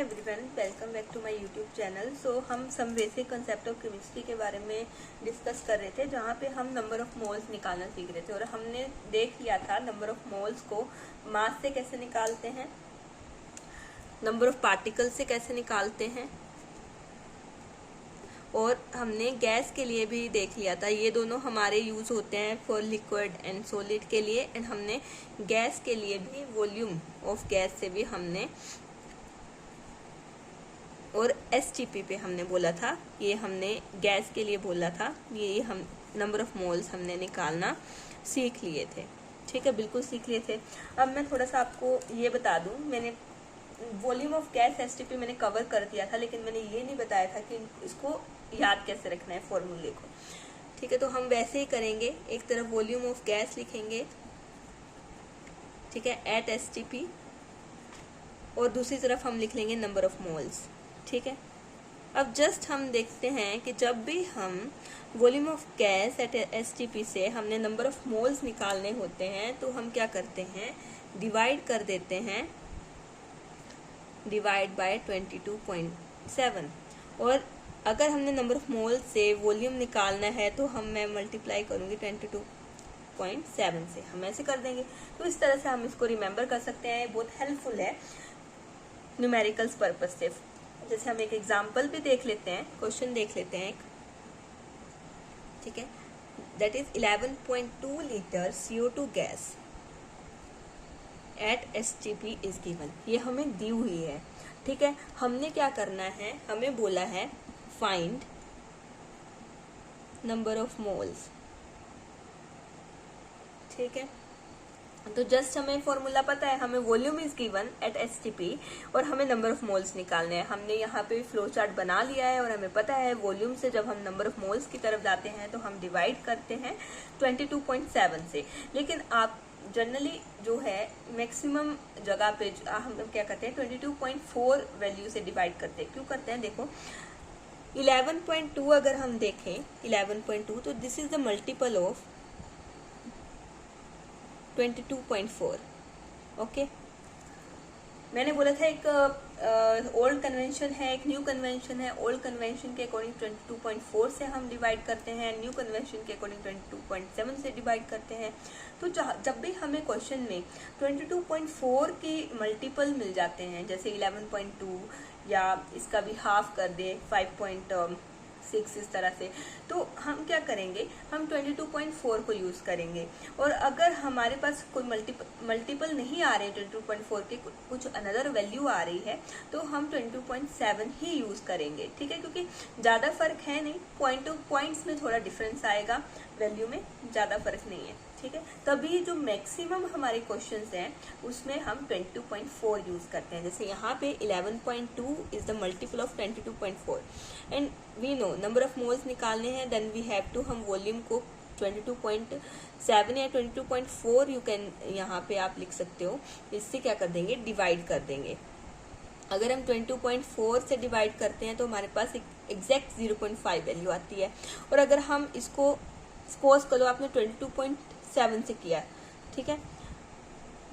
Everyone, welcome back to my YouTube channel. So हम some basic concept of chemistry के बारे में discuss कर रहे थे, जहाँ पे हम नंबर ऑफ मोल्स निकालना सीख रहे थे। और हमने देख लिया था नंबर ऑफ मोल्स को मास से कैसे निकालते हैं, नंबर ऑफ पार्टिकल से कैसे निकालते हैं, और हमने गैस के लिए भी देख लिया था। ये दोनों हमारे यूज होते हैं फॉर लिक्विड एंड सॉलिड के लिए। एंड हमने गैस के लिए भी वॉल्यूम ऑफ गैस से भी हमने, और एसटीपी पे हमने बोला था, ये हमने गैस के लिए बोला था, ये हम नंबर ऑफ मोल्स हमने निकालना सीख लिए थे। ठीक है, बिल्कुल सीख लिए थे। अब मैं थोड़ा सा आपको ये बता दूं, मैंने वॉल्यूम ऑफ गैस एसटीपी मैंने कवर कर दिया था, लेकिन मैंने ये नहीं बताया था कि इसको याद कैसे रखना है फॉर्मूले को। ठीक है, तो हम वैसे ही करेंगे। एक तरफ वॉल्यूम ऑफ गैस लिखेंगे, ठीक है, एट एसटीपी, और दूसरी तरफ हम लिख लेंगे नंबर ऑफ मोल्स। ठीक है, अब जस्ट हम देखते हैं कि जब भी हम volume of gas eight STP से हमने नंबर ऑफ मोल्स निकालने होते हैं, तो हम क्या करते हैं, डिवाइड कर देते हैं, डिवाइड बाय 22.7। और अगर हमने नंबर ऑफ मोल्स से वॉल्यूम निकालना है तो मैं मल्टीप्लाई करूंगी 22.7 से, हम ऐसे कर देंगे। तो इस तरह से हम इसको रिमेंबर कर सकते हैं, बहुत हेल्पफुल है न्यूमेरिकल्स पर्पज से। जैसे हम एक एग्जाम्पल भी देख लेते हैं, क्वेश्चन देख लेते हैं एक, ठीक है, that is 11.2 litre CO2 gas eight STP is given. ये हमें दी हुई है। ठीक है, हमने क्या करना है, हमें बोला है फाइंड नंबर ऑफ मोल्स। ठीक है, तो जस्ट हमें फॉर्मूला पता है, हमें volume is given at STP और हमें नंबर ऑफ मोल्स निकालने हैं। हमने यहाँ पे फ्लो चार्ट बना लिया है और हमें पता है वॉल्यूम से जब हम नंबर ऑफ मोल्स की तरफ जाते हैं तो हम डिवाइड करते हैं 22.7 से। लेकिन आप जनरली जो है मैक्सिमम जगह पे हम क्या करते हैं, 22.4 वैल्यू से डिवाइड करते हैं। क्यों करते हैं, देखो 11.2 अगर हम देखें 11.2, तो this is the multiple of 22.4। Okay, मैंने बोला था एक ओल्ड कन्वेंशन है, एक न्यू कन्वेंशन है। ओल्ड कन्वेंशन के अकॉर्डिंग 22.4 से हम डिवाइड करते हैं, न्यू कन्वेंशन के अकॉर्डिंग 22.7 से डिवाइड करते हैं। तो जब भी हमें क्वेश्चन में 22.4 की मल्टीपल मिल जाते हैं, जैसे 11.2 या इसका भी हाफ कर दे 5.6 इस तरह से, तो हम क्या करेंगे, हम 22.4 को यूज करेंगे। और अगर हमारे पास कोई मल्टीपल नहीं आ रहे 22.4 के, कुछ अनदर वैल्यू आ रही है, तो हम 22.7 ही यूज करेंगे। ठीक है, क्योंकि ज्यादा फर्क है नहीं, पॉइंट्स में थोड़ा डिफरेंस आएगा, वैल्यू में ज्यादा फर्क नहीं है। ठीक है, तभी जो मैक्सिमम हमारे क्वेश्चंस हैं उसमें हम 22.4 यूज करते हैं। जैसे यहाँ पे 11.2 is the multiple of 22.4 and we know number of moles निकालने हैं, देन वी हैव टू, हम वॉल्यूम को 22.7 या 22.4 यू कैन यहाँ पे आप लिख सकते हो, इससे क्या कर देंगे, डिवाइड कर देंगे। अगर हम 22.4 से डिवाइड करते हैं तो हमारे पास एग्जैक्ट 0.5 वैल्यू आती है। और अगर हम इसको सपोज करो आपने 22.7 से किया, ठीक है,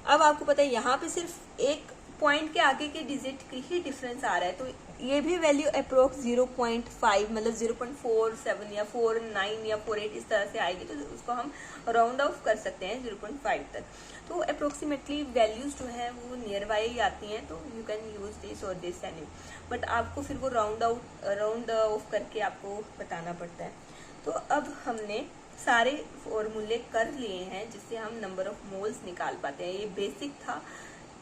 अब आपको पता है यहाँ पे सिर्फ एक पॉइंट के आगे के डिजिट की ही डिफरेंस आ रहा है, तो ये भी वैल्यू अप्रोक्स 0.5 मतलब 0.47 या 49 या 48 इस तरह से आएगी। तो उसको हम राउंड ऑफ कर सकते हैं 0.5 तक। तो अप्रोक्सीमेटली वैल्यूज जो है वो नियर बाय ही आती हैं, तो यू कैन यूज दिस और दिस एनी, बट आपको फिर वो राउंड ऑफ करके आपको बताना पड़ता है। तो अब हमने सारे फॉर्मूले कर लिए हैं जिससे हम नंबर ऑफ मोल्स निकाल पाते हैं। ये बेसिक था,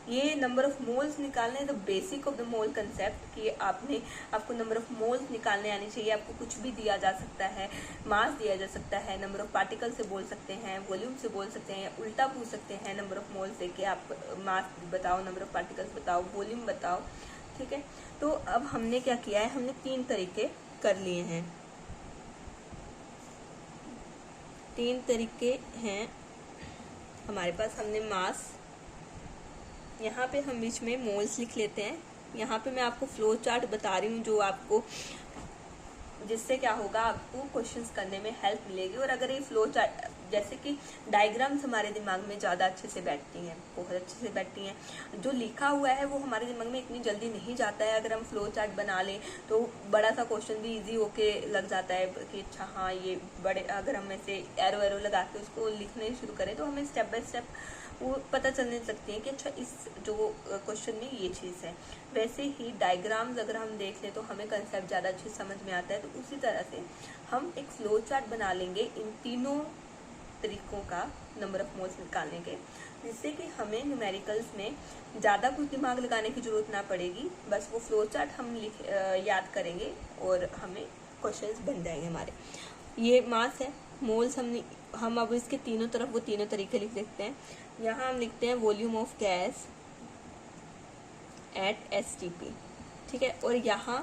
ये नंबर ऑफ मोल्स निकालने the basic of the mole concept कि आपको नंबर ऑफ मोल्स निकालने आनी चाहिए। आपको कुछ भी दिया जा सकता है, मास दिया जा सकता है, नंबर ऑफ पार्टिकल से बोल सकते हैं, वॉल्यूम से बोल सकते हैं, उल्टा पूछ सकते हैं नंबर ऑफ मोल्स से कि आप मास बताओ, नंबर ऑफ पार्टिकल्स बताओ, वॉल्यूम बताओ। ठीक है, तो अब हमने क्या किया है, हमने 3 तरीके कर लिए हैं, 3 तरीके हैं हमारे पास। हमने मास, यहाँ पे हम बीच में मोल्स लिख लेते हैं। यहाँ पे मैं आपको फ्लो चार्ट बता रही हूँ जो आपको, जिससे क्या होगा, आपको क्वेश्चंस करने में हेल्प मिलेगी। और अगर ये फ्लो चार्ट जैसे कि डायग्राम्स हमारे दिमाग में ज़्यादा अच्छे से बैठती हैं, बहुत अच्छे से बैठती हैं। जो लिखा हुआ है वो हमारे दिमाग में इतनी जल्दी नहीं जाता है। अगर हम फ्लो चार्ट बना लें तो बड़ा सा क्वेश्चन भी इजी होके लग जाता है कि अच्छा हाँ ये बड़े, अगर हम ऐसे एरो एरो लगा के उसको लिखने शुरू करें तो हमें स्टेप बाय स्टेप वो पता चलने लगती है कि अच्छा इस जो क्वेश्चन में ये चीज़ है। वैसे ही डायग्राम्स अगर हम देख लें तो हमें कंसेप्ट ज़्यादा अच्छे समझ में आता है। तो उसी तरह से हम एक फ्लो चार्ट बना लेंगे इन तीनों तरीकों का नंबर ऑफ मोल्स निकालने के, जिससे कि हमें न्यूमेरिकल्स में ज़्यादा कुछ दिमाग लगाने की ज़रूरत ना पड़ेगी। बस वो फ्लो चार्ट हम याद करेंगे और हमें क्वेश्चंस बन जाएंगे हमारे। ये मास है, मोल्स हम अब इसके तीनों तरफ वो तीनों तरीके लिख सकते हैं। यहाँ हम लिखते हैं volume of gas at STP, ठीक है। और यहाँ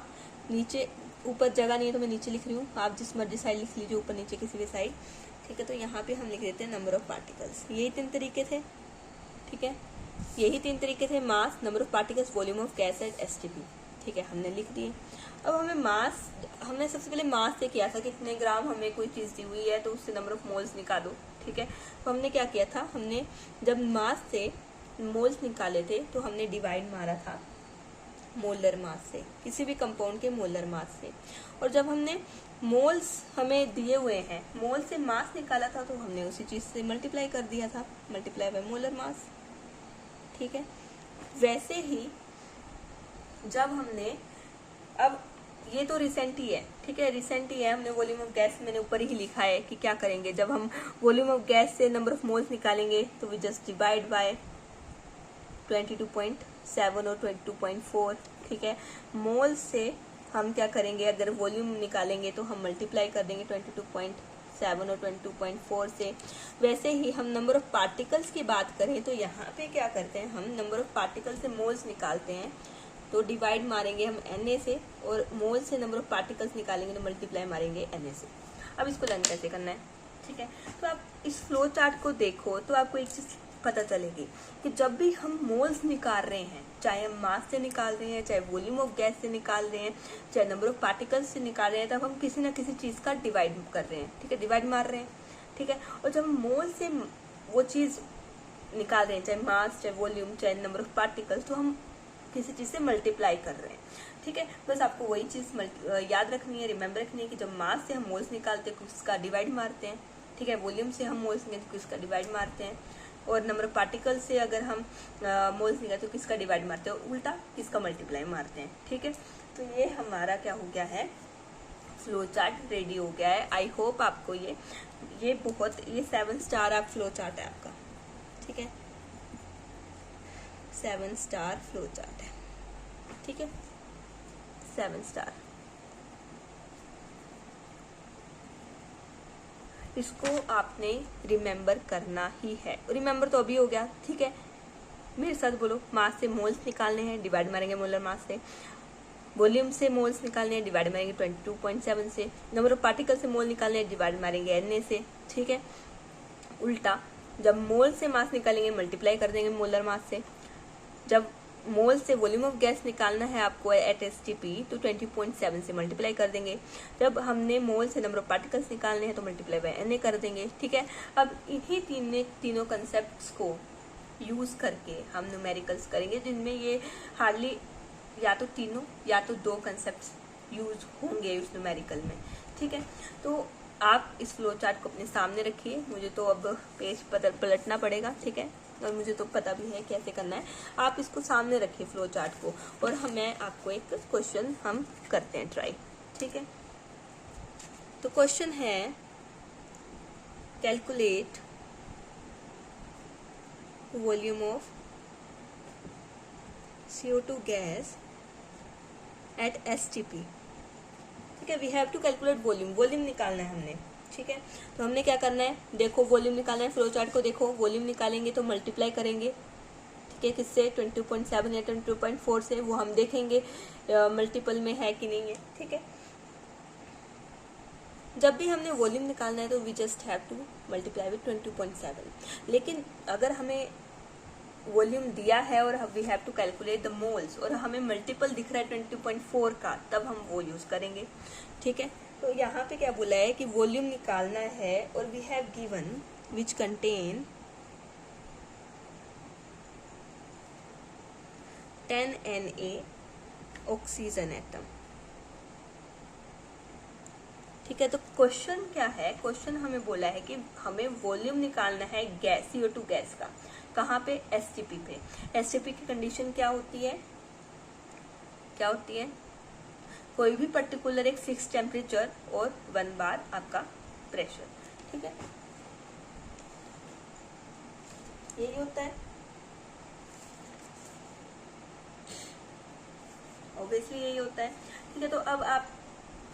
नीचे, ऊपर जगह नहीं है तो मैं नीचे लिख रही हूँ, आप जिस मर्जी साइड लिख लीजिए, ऊपर नीचे किसी भी साइड, ठीक है। तो यहाँ पे हम लिख देते हैं नंबर ऑफ पार्टिकल्स। यही 3 तरीके थे, ठीक है, यही 3 तरीके थे, mass, number of particles, volume of gas at STP, ठीक है, हमने लिख दिए। अब हमने सबसे पहले मास से किया था, कितने ग्राम हमें कोई चीज़ दी हुई है तो उससे नंबर ऑफ मोल्स निकालो, ठीक है। तो हमने क्या किया था, हमने जब मास से मोल्स निकाले थे तो हमने डिवाइड मारा था मोलर मास से, किसी भी कंपाउंड के मोलर मास से। और जब हमने मोल्स हमें दिए हुए हैं, मोल से मास निकाला था तो हमने उसी चीज़ से मल्टीप्लाई कर दिया था, मल्टीप्लाई बाय मोलर मास, ठीक है। वैसे ही जब हमने, अब ये तो रिसेंट ही है, ठीक है, रिसेंट ही है। हमने वॉल्यूम ऑफ गैस, मैंने ऊपर ही लिखा है कि क्या करेंगे जब हम वॉल्यूम ऑफ गैस से नंबर ऑफ मोल्स निकालेंगे तो वी जस्ट डिवाइड बाय 22.7 और 22.4, ठीक है। मोल से हम क्या करेंगे, अगर वॉल्यूम निकालेंगे तो हम मल्टीप्लाई कर देंगे 22.7 और 22.4 से। वैसे ही हम नंबर ऑफ पार्टिकल्स की बात करें तो यहाँ पे क्या करते हैं, हम नंबर ऑफ पार्टिकल्स से मोल्स निकालते हैं तो डिवाइड मारेंगे हम Na से, और मोल से नंबर ऑफ पार्टिकल्स निकालेंगे तो मल्टीप्लाई मारेंगे Na से। अब इसको लर्न कैसे करना है, ठीक है। तो आप इस फ्लो चार्ट को देखो तो आपको एक चीज़ पता चलेगी कि जब भी हम मोल्स निकाल रहे हैं, चाहे हम मास से निकाल रहे हैं, चाहे वॉल्यूम ऑफ गैस से निकाल रहे हैं, चाहे नंबर ऑफ पार्टिकल्स से निकाल रहे हैं, तब हम किसी ना किसी चीज़ का डिवाइड कर रहे हैं, ठीक है, डिवाइड मार रहे हैं, ठीक है। और जब हम मोल से वो चीज़ निकाल रहे हैं, चाहे मास, चाहे वॉल्यूम, चाहे नंबर ऑफ पार्टिकल्स, तो हम किसी चीज़ से मल्टीप्लाई कर रहे हैं, ठीक है। बस आपको वही चीज़ याद रखनी है, रिमेंबर रखनी है कि जब मास से हम मोल्स निकालते हैं तो उसका डिवाइड मारते हैं, ठीक है। वॉल्यूम से हम मोल्स निकालते तो उसका डिवाइड मारते हैं, और नंबर ऑफ पार्टिकल्स से अगर हम मोल्स निकालते तो किसका डिवाइड मारते हैं, और उल्टा किसका मल्टीप्लाई मारते हैं, ठीक है। तो ये हमारा क्या हो गया है, फ्लो चार्ट रेडी हो गया है। आई होप आपको ये 7 स्टार आप फ्लो चार्ट है आपका, ठीक है, 7 स्टार फ्लो चार्ट है, ठीक है, 7 स्टार। इसको आपने रिमेंबर करना ही है, रिमेंबर तो अभी हो गया, ठीक है। मेरे साथ बोलो, मास से मोल्स निकालने हैं, डिवाइड मारेंगे मोलर मास से, वॉल्यूम से मोल्स निकालने हैं, डिवाइड मारेंगे 22.7 से, नंबर ऑफ पार्टिकल से मोल निकालने हैं, डिवाइड मारेंगे Na से, ठीक है। उल्टा जब मोल से मास निकालेंगे मल्टीप्लाई कर देंगे मोलर मास से। जब मोल से वॉल्यूम ऑफ गैस निकालना है आपको एट STP तो 20.7 से मल्टीप्लाई कर देंगे। जब हमने मोल से नंबर ऑफ पार्टिकल्स निकालने हैं तो मल्टीप्लाई बाय Na कर देंगे, ठीक है। अब इन्हीं तीनों कंसेप्ट्स को यूज़ करके हम न्यूमेरिकल्स करेंगे, जिनमें ये हार्डली या तो तीनों या तो 2 कंसेप्ट्स यूज होंगे उस न्यूमेरिकल में, ठीक है। तो आप इस फ्लो चार्ट को अपने सामने रखिए, मुझे तो अब पेज पलटना पड़ेगा, ठीक है, और मुझे तो पता भी है कैसे करना है। आप इसको सामने रखिए फ्लो चार्ट को, और मैं आपको एक क्वेश्चन हम करते हैं ट्राई, ठीक है। तो क्वेश्चन है, calculate volume of CO2 gas at STP, ठीक है। We have to calculate volume निकालना है हमने, ठीक है। तो हमने क्या करना है, देखो वॉल्यूम निकालना है, फ्लो चार्ट को देखो, वॉल्यूम निकालेंगे तो मल्टीप्लाई करेंगे, ठीक है, किससे, 22.7 या 22.4 से, वो हम देखेंगे मल्टीपल में है कि नहीं है, ठीक है। जब भी हमने वॉल्यूम निकालना है तो we just have to multiply with 22.7। लेकिन अगर हमें वॉल्यूम दिया है और we have to calculate the moles और हमें मल्टीपल दिख रहा है 20.4 का, तब हम वो यूज़ करेंगे, ठीक है। तो यहाँ पे क्या बोला है कि वॉल्यूम निकालना है और we have given which contain 10 Na oxygen atom. ठीक है, तो क्वेश्चन क्या है, क्वेश्चन हमें बोला है कि हमें वॉल्यूम निकालना है गैस CO2 गैस का। कहाँ पे? STP पे। STP की कंडीशन क्या होती है, क्या होती है? कोई भी पर्टिकुलर एक फिक्स टेम्परेचर और 1 बार आपका प्रेशर। ठीक है, यही होता है, ऑब्वियसली यही होता है। ठीक है, तो अब आप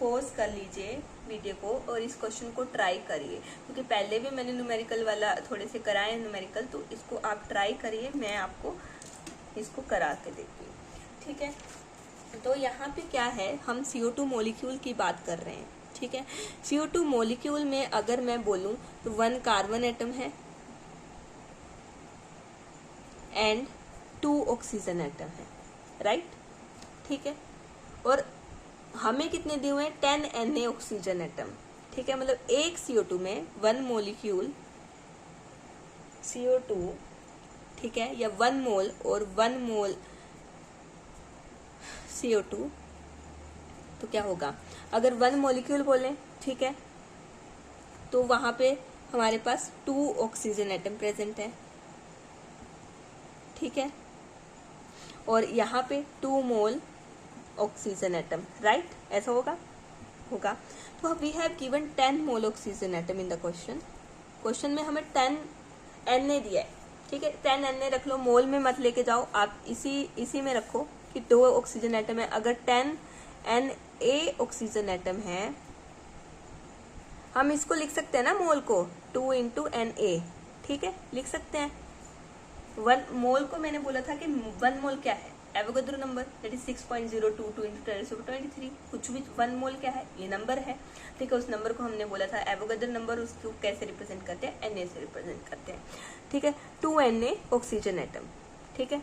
पॉज कर लीजिए वीडियो को और इस क्वेश्चन को ट्राई करिए, क्योंकि पहले भी मैंने न्यूमेरिकल वाला थोड़े से कराए हैं न्यूमेरिकल, तो इसको आप ट्राई करिए, मैं आपको इसको करा के देती हूँ। ठीक है, तो यहाँ पे क्या है, हम CO2 मॉलिक्यूल की बात कर रहे हैं। ठीक है, CO2 मॉलिक्यूल में अगर मैं बोलूँ तो 1 कार्बन एटम है एंड 2 ऑक्सीजन एटम है, राइट। ठीक है, और हमें कितने दिए हुए हैं? 10 Na ऑक्सीजन एटम। ठीक है, मतलब एक CO2 में 1 मॉलिक्यूल CO2, ठीक है, या 1 मोल और 1 मोल CO2, तो क्या होगा? अगर 1 मॉलिक्यूल बोलें, ठीक है, तो वहां पे हमारे पास 2 ऑक्सीजन एटम प्रेजेंट है। ठीक है, और यहाँ पे 2 मोल ऑक्सीजन एटम, राइट, ऐसा होगा, होगा। तो we have given 10 mole oxygen atom in the question. Question में हमें 10 Na दिया है। ठीक है, 10 Na रख लो, मोल में मत लेके जाओ, आप इसी में रखो कि 2 ऑक्सीजन एटम है। अगर 10 Na ऑक्सीजन एटम है, हम इसको लिख सकते हैं ना, मोल को 2 × Na। ठीक है, लिख सकते हैं। 1 मोल को मैंने बोला था कि 1 मोल क्या है? Avogadro number, that is 6.022 × 10⁻23। कुछ भी 1 मोल क्या है? ये नंबर है। ठीक है, उस नंबर को हमने बोला था एवोगाद्रो नंबर, उसको कैसे रिप्रेजेंट करते हैं? Na से रिप्रेजेंट करते हैं। ठीक है, 2 Na ऑक्सीजन एटम। ठीक है,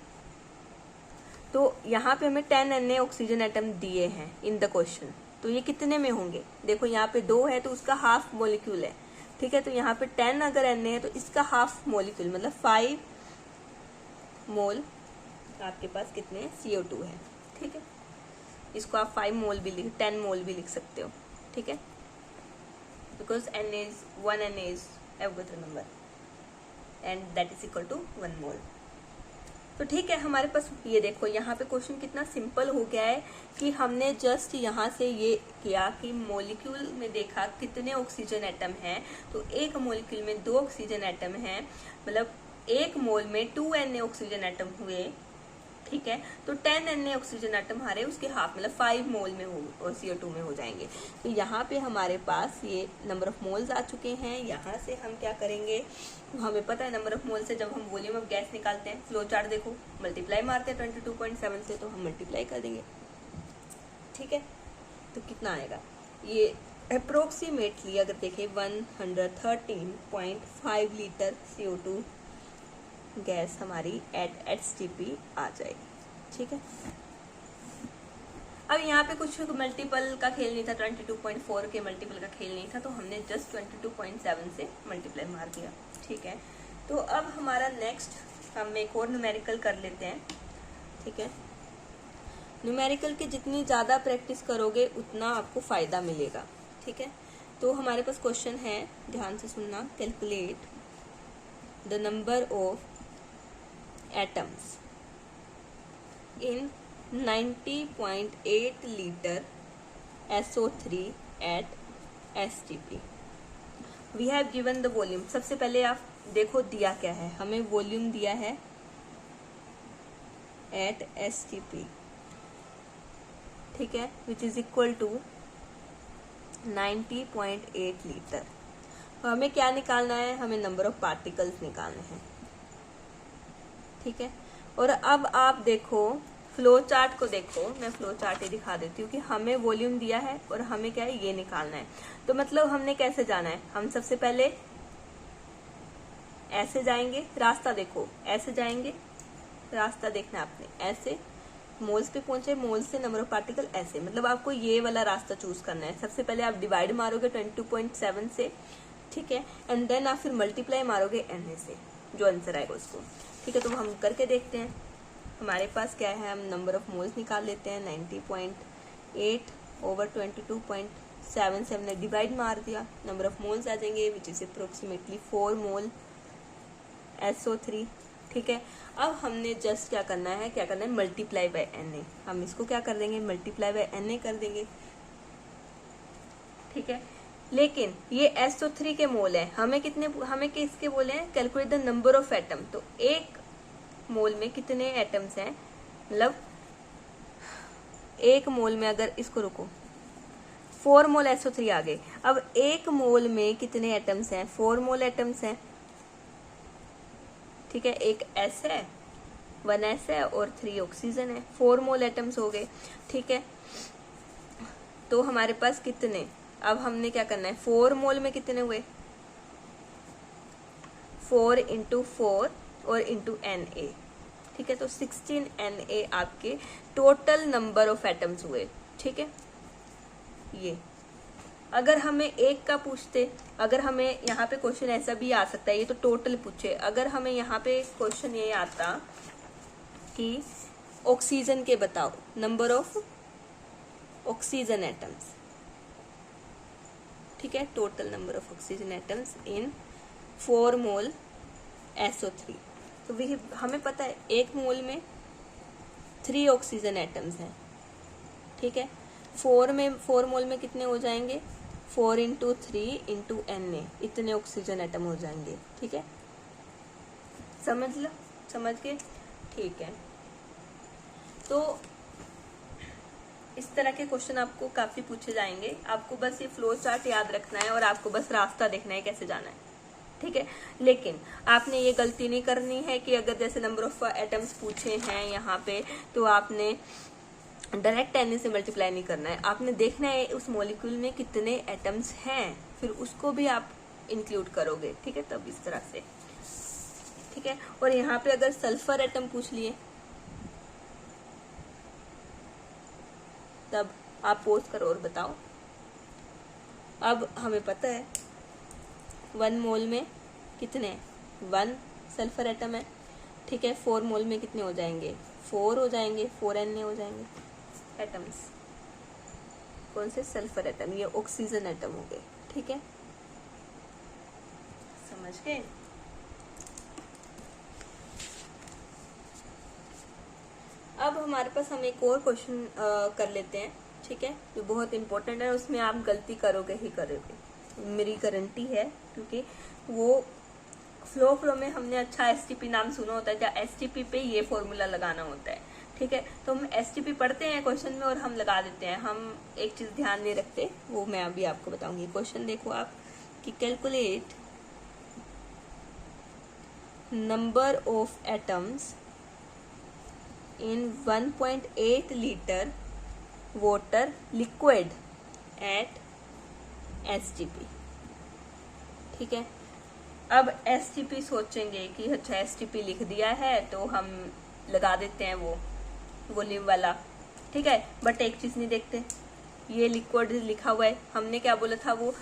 तो यहाँ पे हमें 10 Na ऑक्सीजन एटम दिए हैं इन द क्वेश्चन। तो ये कितने में होंगे? देखो यहाँ पे 2 है तो उसका हाफ मॉलिक्यूल है। ठीक है, तो यहाँ पे 10 अगर Na है तो इसका हाफ मॉलिक्यूल मतलब 5 मोल आपके पास कितने CO2 है। ठीक है, इसको आप 5 मोल भी 10 मोल भी लिख सकते हो। ठीक है, because 1 Na is Avogadro number and that is equal to 1 mole. तो ठीक है, हमारे पास ये देखो यहाँ पे क्वेश्चन कितना सिंपल हो गया है कि हमने जस्ट यहाँ से ये किया कि मॉलिक्यूल में देखा कितने ऑक्सीजन एटम हैं, तो एक मॉलिक्यूल में 2 ऑक्सीजन एटम हैं, मतलब एक मोल में 2 Na ऑक्सीजन एटम हुए। ठीक है, तो 10 Na ऑक्सीजन एटम हमारे उसके हाफ मतलब 5 मोल में हो और CO2 में हो जाएंगे। तो यहाँ पे हमारे पास ये नंबर ऑफ मोल्स आ चुके हैं। यहाँ से हम क्या करेंगे, हमें पता है नंबर ऑफ मोल से जब हम वॉल्यूम ऑफ गैस निकालते हैं, फ्लो चार्ट देखो, मल्टीप्लाई मारते हैं 22.7 से, तो हम मल्टीप्लाई कर देंगे। ठीक है, तो कितना आएगा? ये अप्रोक्सीमेटली अगर देखें 113.5 लीटर CO2 गैस हमारी एट STP आ जाएगी। ठीक है, अब यहाँ पे कुछ मल्टीपल का खेल नहीं था, 22.4 के मल्टीपल का खेल नहीं था, तो हमने जस्ट 22.7 से मल्टीप्लाई मार दिया। ठीक है, तो अब हमारा नेक्स्ट हम एक और न्यूमेरिकल कर लेते हैं। ठीक है, न्यूमेरिकल की जितनी ज़्यादा प्रैक्टिस करोगे उतना आपको फ़ायदा मिलेगा। ठीक है, तो हमारे पास क्वेश्चन है, ध्यान से सुनना। Calculate the number of atoms in 90.8 litre SO3 at STP। We have given the volume. सबसे पहले आप देखो दिया क्या है, हमें वॉल्यूम दिया है एट STP। ठीक है, which is equal to 90.8 litre. हमें क्या निकालना है? हमें नंबर ऑफ पार्टिकल्स निकालने हैं। ठीक है, और अब आप देखो फ्लो चार्ट को देखो, मैं फ्लो चार्ट ही दिखा देती हूँ कि हमें वॉल्यूम दिया है और हमें क्या है, ये निकालना है। तो मतलब हमने कैसे जाना है, हम सबसे पहले ऐसे जाएंगे, रास्ता देखो, ऐसे जाएंगे, रास्ता देखना है आपने, ऐसे मोल्स पे पहुंचे, मोल्स से नंबर ऑफ पार्टिकल ऐसे, मतलब आपको ये वाला रास्ता चूज करना है। सबसे पहले आप डिवाइड मारोगे 22.7 से। ठीक है, एंड देन आप फिर मल्टीप्लाई मारोगे Na से, जो आंसर आएगा उसको। ठीक है, तो हम करके देखते हैं। हमारे पास क्या है, हम नंबर ऑफ मोल्स निकाल लेते हैं। 90.8 ओवर 22.77 ने डिवाइड मार दिया, नंबर ऑफ मोल्स आ जाएंगे which is approximately 4 mole SO3। ठीक है, अब हमने जस्ट क्या करना है, मल्टीप्लाई बाय Na। हम इसको क्या कर देंगे, मल्टीप्लाई बाय Na कर देंगे। ठीक है, लेकिन ये SO3 के मोल है, हमें किसके बोले हैं, calculate the number of atom. तो एक मोल में कितने एटम्स हैं, मतलब एक मोल में अगर इसको रुको 4 मोल SO3 आ गए। अब एक मोल में कितने एटम्स हैं, 4 मोल एटम्स हैं। ठीक है, एक S है, 1 S है और 3 ऑक्सीजन है, 4 मोल एटम्स हो गए। ठीक है, तो हमारे पास कितने, अब हमने क्या करना है, 4 मोल में कितने हुए, 4 × 4 और इंटू Na। ठीक है, तो 16 Na आपके टोटल नंबर ऑफ एटम्स हुए। ठीक है, ये अगर हमें एक का पूछते, अगर हमें यहाँ पे क्वेश्चन ऐसा भी आ सकता है, ये तो टोटल पूछे, अगर हमें यहाँ पे क्वेश्चन ये आता कि ऑक्सीजन के बताओ नंबर ऑफ ऑक्सीजन एटम्स। ठीक है, total number of oxygen atoms in 4 mole SO3। तो वही हमें पता है एक मोल में 3 ऑक्सीजन एटम्स हैं। ठीक है, 4 मोल में कितने हो जाएंगे, 4 × 3 × Na, इतने ऑक्सीजन एटम हो जाएंगे। ठीक है, समझ गए। ठीक है, तो इस तरह के क्वेश्चन आपको काफी पूछे जाएंगे। आपको बस ये फ्लो चार्ट याद रखना है और आपको बस रास्ता देखना है कैसे जाना है। ठीक है, लेकिन आपने ये गलती नहीं करनी है कि अगर जैसे नंबर ऑफ एटम्स पूछे हैं यहाँ पे, तो आपने डायरेक्ट Na से मल्टीप्लाई नहीं करना है। आपने देखना है उस मॉलिक्यूल में कितने एटम्स हैं, फिर उसको भी आप इंक्लूड करोगे। ठीक है, तब इस तरह से। ठीक है, और यहाँ पे अगर सल्फर एटम पूछ लिए तब आप पोस्ट करो और बताओ। अब हमें पता है 1 मोल में कितने, 1 सल्फर एटम है। ठीक है, 4 मोल में कितने हो जाएंगे, 4 हो जाएंगे, 4 Na हो जाएंगे एटम्स। कौन से, सल्फर एटम, ये ऑक्सीजन एटम हो गए। ठीक है, समझ गए। अब हमारे पास हम एक और क्वेश्चन कर लेते हैं। ठीक है, जो बहुत इंपॉर्टेंट है, उसमें आप गलती करोगे ही करोगे, मेरी गारंटी है, क्योंकि वो फ्लो में हमने अच्छा STP नाम सुना होता है, क्या STP पे ये फॉर्मूला लगाना होता है। ठीक है, तो हम STP पढ़ते हैं क्वेश्चन में और हम लगा देते हैं, हम एक चीज ध्यान नहीं रखते, वो मैं अभी आपको बताऊंगी। क्वेश्चन देखो आप कि calculate number of atoms in 1.8 litre water liquid at STP। ठीक है, अब STP सोचेंगे कि अच्छा STP लिख दिया है तो हम लगा देते हैं वो वॉल्यूम वाला। ठीक है, बट एक चीज नहीं देखते, ये लिक्विड लिखा हुआ है, हमने क्या बोला था, वो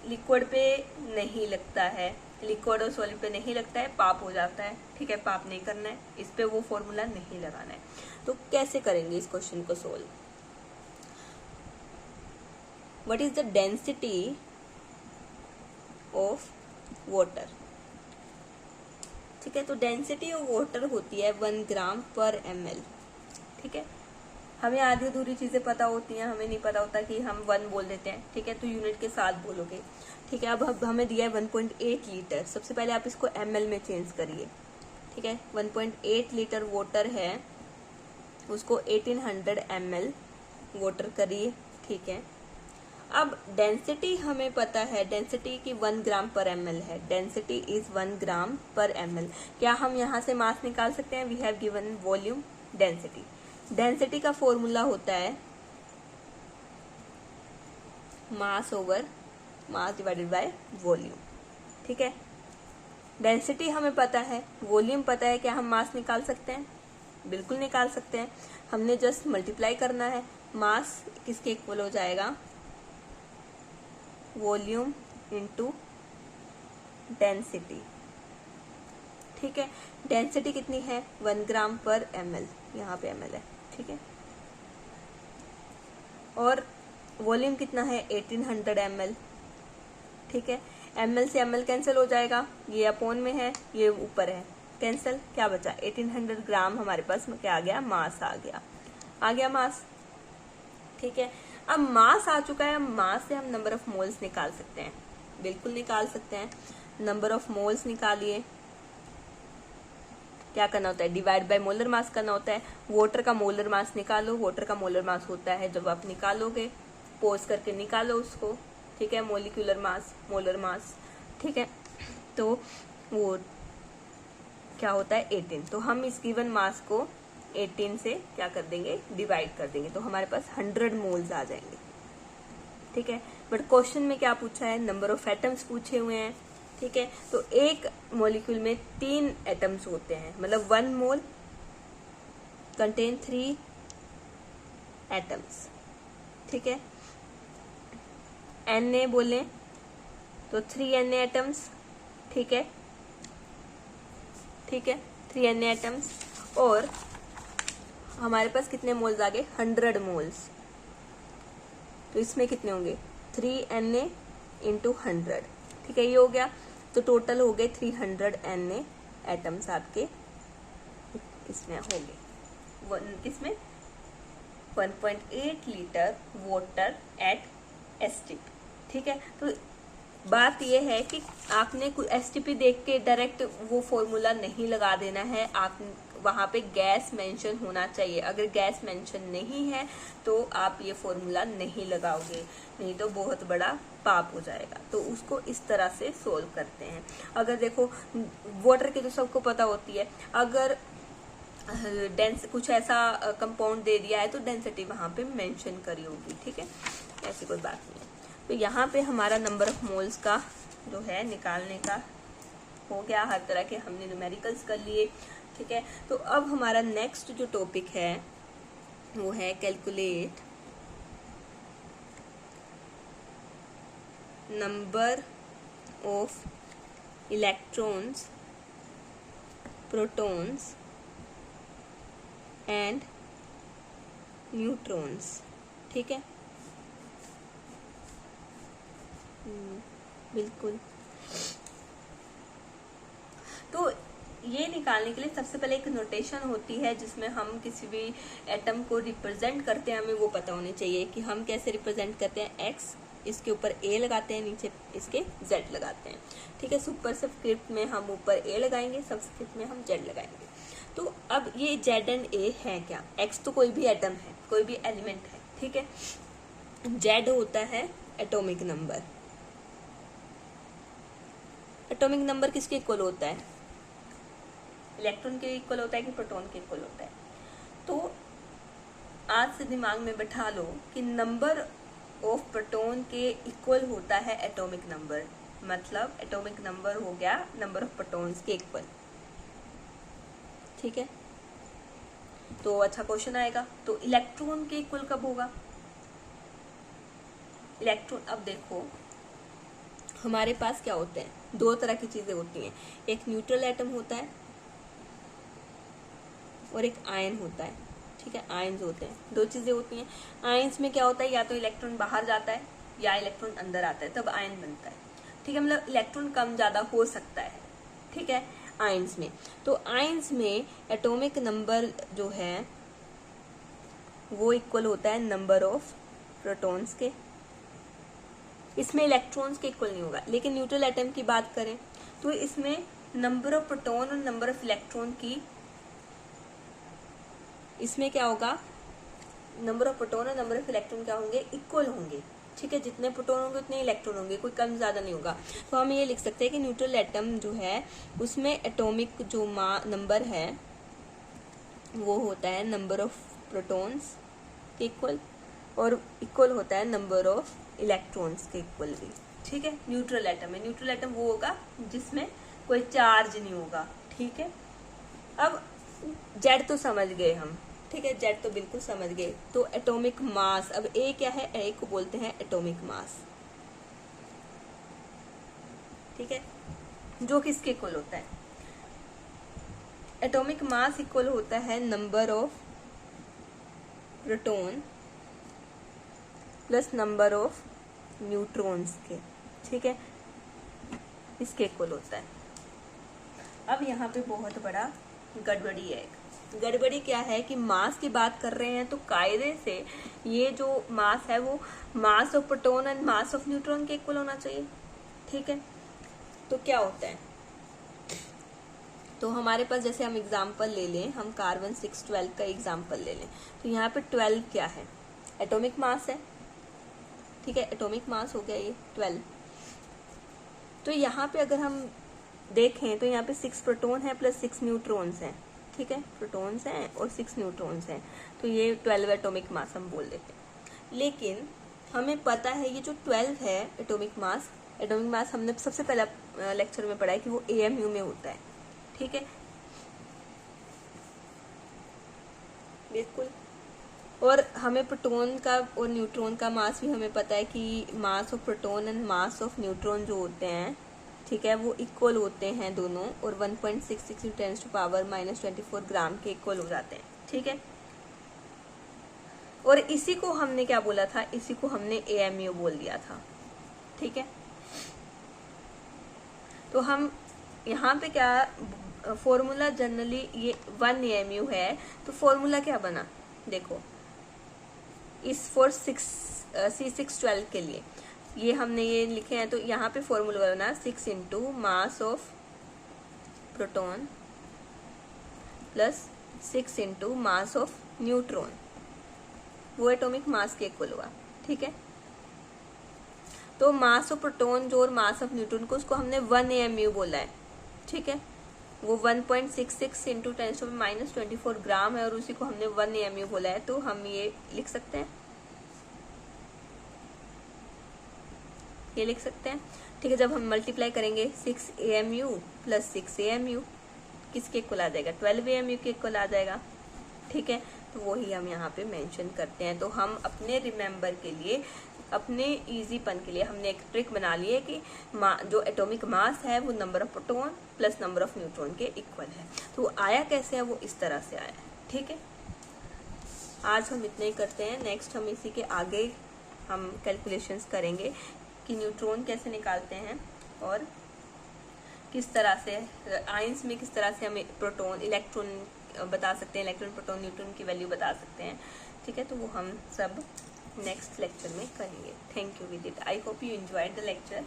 लिक्विड पे नहीं लगता है, लिक्विड और सॉलिड पे नहीं लगता है, पाप हो जाता है। ठीक है, पाप नहीं करना है, इस पे वो फॉर्मूला नहीं लगाना है। तो कैसे करेंगे इस क्वेश्चन को solve, what is the density of water. ठीक है, तो डेंसिटी ऑफ वाटर होती है 1 ग्राम पर ml। ठीक है, हमें आधी अधूरी चीजें पता होती हैं, हमें नहीं पता होता कि हम 1 बोल देते हैं। ठीक है, तो यूनिट के साथ बोलोगे। ठीक है, अब हमें दिया है 1.8 लीटर, सबसे पहले आप इसको ml में चेंज करिए। ठीक है, 1.8 लीटर वाटर है, उसको 1800 ml वाटर करिए। ठीक है, अब डेंसिटी हमें पता है, डेंसिटी की 1 ग्राम पर ml है, डेंसिटी इज 1 ग्राम पर ml। क्या हम यहाँ से मास निकाल सकते हैं, we have given volume density. Density का फॉर्मूला होता है mass over mass divided by volume. ठीक है, डेंसिटी हमें पता है, वॉल्यूम पता है, क्या हम मास निकाल सकते हैं, बिल्कुल निकाल सकते हैं। हमने जस्ट मल्टीप्लाई करना है, मास किसके इक्वल हो जाएगा, वॉल्यूम इंटू डेंसिटी, ठीक है। डेंसिटी कितनी है 1 ग्राम पर ml, यहाँ पे ml है, ठीक है। और वॉल्यूम कितना है 1800 ml, ठीक है। ml से ml कैंसिल हो जाएगा, ये अपॉन में है, ये ऊपर है, कैंसिल, क्या बचा 1800 ग्राम हमारे पास में क्या आ गया, मास आ गया मास, ठीक है। अब मास आ चुका है, मास से हम नंबर ऑफ मोल्स निकाल सकते हैं, बिल्कुल निकाल सकते हैं। नंबर ऑफ मोल्स निकालिए, क्या करना होता है, डिवाइड बाय मोलर मास करना होता है। वाटर का मोलर मास निकालो, वाटर का मोलर मास होता है, जब आप निकालोगे पोज करके निकालो उसको, ठीक है, मोलिकुलर मास, मोलर मास, ठीक है। तो वो क्या होता है 18, तो हम इस गिवन मास को 18 से क्या कर देंगे, डिवाइड कर देंगे, तो हमारे पास 100 मोल्स आ जाएंगे, ठीक है। बट क्वेश्चन में क्या पूछा है, नंबर ऑफ एटम्स पूछे हुए हैं, ठीक है। तो एक मॉलिक्यूल में 3 एटम्स होते हैं, मतलब 1 मोल कंटेन 3 एटम्स, ठीक है। Na बोले तो 3 Na एटम्स, ठीक है, ठीक है, 3 Na एटम्स। और हमारे पास कितने मोल्स आ गए, 100 मोल्स, तो इसमें कितने होंगे 3 Na इंटू 100, ठीक है, ये हो गया। तो टोटल हो गए 300 Na एटम्स आपके इसमें हो गए, इसमें 1.8 लीटर वाटर एट STP, ठीक है। तो बात यह है कि आपने कुछ STP देख के डायरेक्ट वो फॉर्मूला नहीं लगा देना है, आप वहां पे गैस मेंशन होना चाहिए। अगर गैस मेंशन नहीं है तो आप ये फॉर्मूला नहीं लगाओगे, नहीं तो बहुत बड़ा पाप हो जाएगा। तो उसको इस तरह से सोल्व करते हैं। अगर देखो वाटर की तो सबको पता होती है, अगर डेंस कुछ ऐसा कंपाउंड दे दिया है तो डेंसिटी वहां पे मेंशन करी होगी, ठीक है, ऐसी कोई बात नहीं है। तो यहाँ पे हमारा नंबर ऑफ मोल्स का जो है निकालने का हो गया, हर तरह के हमने न्यूमेरिकल्स कर लिए, ठीक है। तो अब हमारा नेक्स्ट जो टॉपिक है वो है calculate number of electrons, protons and neutrons, ठीक है, बिल्कुल। तो ये निकालने के लिए सबसे पहले एक नोटेशन होती है जिसमें हम किसी भी एटम को रिप्रेजेंट करते हैं, हमें वो पता होनी चाहिए कि हम कैसे रिप्रेजेंट करते हैं। x इसके ऊपर a लगाते हैं, नीचे इसके z लगाते हैं, ठीक है। सुपरस्क्रिप्ट में हम ऊपर a लगाएंगे, सबस्क्रिप्ट में हम z लगाएंगे। तो अब ये z एंड a है क्या, x तो कोई भी एटम है, कोई भी एलिमेंट है, ठीक है। z होता है एटॉमिक नंबर, एटॉमिक नंबर किसके इक्वल होता है, इलेक्ट्रॉन के इक्वल होता है कि प्रोटॉन के इक्वल होता है। तो आज से दिमाग में बैठा लो कि नंबर ऑफ प्रोटॉन के इक्वल होता है एटॉमिक नंबर, मतलब एटॉमिक नंबर हो गया नंबर ऑफ प्रोटॉन्स के इक्वल, ठीक है। तो अच्छा क्वेश्चन आएगा। तो इलेक्ट्रॉन के इक्वल कब होगा, इलेक्ट्रॉन, अब देखो हमारे पास क्या होते हैं, 2 तरह की चीजें होती हैं, एक न्यूट्रल एटम होता है और एक आयन होता है, ठीक है, आयन्स होते हैं, 2 चीजें होती हैं। आयन्स में क्या होता है, या तो इलेक्ट्रॉन बाहर जाता है या इलेक्ट्रॉन अंदर आता है, तब आयन बनता है, ठीक है, मतलब इलेक्ट्रॉन कम ज्यादा हो सकता है, ठीक है, आयन्स में। तो आयन्स में एटॉमिक नंबर जो है वो इक्वल होता है नंबर ऑफ प्रोटॉन्स के, इसमें इलेक्ट्रॉन्स के इक्वल नहीं होगा। लेकिन न्यूट्रल एटम की बात करें तो इसमें नंबर ऑफ प्रोटॉन और नंबर ऑफ इलेक्ट्रॉन की, इसमें क्या होगा, नंबर ऑफ प्रोटॉन और नंबर ऑफ इलेक्ट्रॉन क्या होंगे, इक्वल होंगे, ठीक है। जितने प्रोटॉन होंगे उतने इलेक्ट्रॉन होंगे, कोई कम ज्यादा नहीं होगा। तो हम ये लिख सकते हैं कि न्यूट्रल एटम जो है उसमें एटॉमिक जो नंबर है वो होता है नंबर ऑफ प्रोटॉन्स के इक्वल, और इक्वल होता है नंबर ऑफ इलेक्ट्रॉन्स के इक्वल भी, ठीक है। न्यूट्रल एटम है, न्यूट्रल एटम वो होगा जिसमें कोई चार्ज नहीं होगा, ठीक है। अब जेड तो समझ गए हम, ठीक है, जेड तो बिल्कुल समझ गए। तो एटॉमिक मास, अब ए क्या है, ए को बोलते हैं एटॉमिक मास, ठीक है। जो किसके इक्वल होता है, एटॉमिक मास इक्वल होता है number of proton plus number of neutrons के, ठीक है, इसके इक्वल होता है। अब यहाँ पे बहुत बड़ा गड़बड़ी है। गड़बड़ी क्या है कि मास की बात कर रहे हैं तो कायदे से ये जो मास है वो mass of proton and mass of neutron के इक्वल होना चाहिए, ठीक है। तो क्या होता है, तो हमारे पास जैसे हम एग्जांपल ले लें, हम कार्बन 612 का एग्जांपल ले लें, तो यहाँ पे 12 क्या है, एटॉमिक मास है, ठीक है, एटॉमिक मास हो गया ये 12। तो यहाँ पे अगर हम देखें तो यहाँ पे 6 प्रोटॉन है प्लस 6 न्यूट्रॉन्स हैं, ठीक है, प्रोटॉन्स हैं और 6 न्यूट्रॉन्स हैं, तो ये 12 एटॉमिक मास हम बोल देते हैं। लेकिन हमें पता है ये जो 12 है एटॉमिक मास हमने सबसे पहला लेक्चर में पढ़ा है कि वो AMU में होता है, ठीक है, बिल्कुल। और हमें प्रोटॉन का और न्यूट्रॉन का मास भी हमें पता है कि mass of proton and mass of neutron जो होते हैं, ठीक है, वो इक्वल होते हैं दोनों, और 1.66 × 10⁻⁻24 ग्राम के इक्वल हो जाते हैं, ठीक है। और इसी को हमने क्या बोला था, इसी को हमने AMU बोल दिया था, ठीक है। तो हम यहाँ पे क्या फॉर्मूला जनरली ये 1 AMU है, तो फॉर्मूला क्या बना, देखो इस फॉर C612 के लिए ये हमने ये लिखे हैं, तो यहाँ पे फॉर्मूला बना 6 × mass of proton plus 6 × mass of neutron, वो एटॉमिक मास के इक्वल हुआ, ठीक है। तो मास ऑफ प्रोटॉन जो और मास ऑफ न्यूट्रॉन को उसको हमने 1 AMU बोला है, ठीक है, वो 1.66 × 10⁻⁻24 ग्राम है और उसी को हमने 1 AMU बोला है, तो हम ये लिख सकते हैं, ये लिख सकते हैं, ठीक है। जब हम मल्टीप्लाई करेंगे 6 AMU प्लस 6 AMU किसके इक्वल आ जाएगा, 12 AMU के इक्वल आ जाएगा, ठीक है। तो वही हम यहाँ पे मेंशन करते हैं। तो हम अपने रिमेंबर के लिए, अपने इजीपन के लिए हमने एक ट्रिक बना ली है कि जो एटॉमिक मास है वो number of proton plus number of neutron के इक्वल है। तो वो आया कैसे है, वो इस तरह से आया है, ठीक है। आज हम इतना ही करते हैं, नेक्स्ट हम इसी के आगे हम कैलकुलेशंस करेंगे कि न्यूट्रॉन कैसे निकालते हैं और किस तरह से आयंस में किस तरह से हमें प्रोटॉन इलेक्ट्रॉन बता सकते हैं, इलेक्ट्रॉन प्रोटॉन न्यूट्रॉन की वैल्यू बता सकते हैं, ठीक है। तो वो हम सब नेक्स्ट लेक्चर में करेंगे। थैंक यू विदित, I hope you enjoyed the lecture.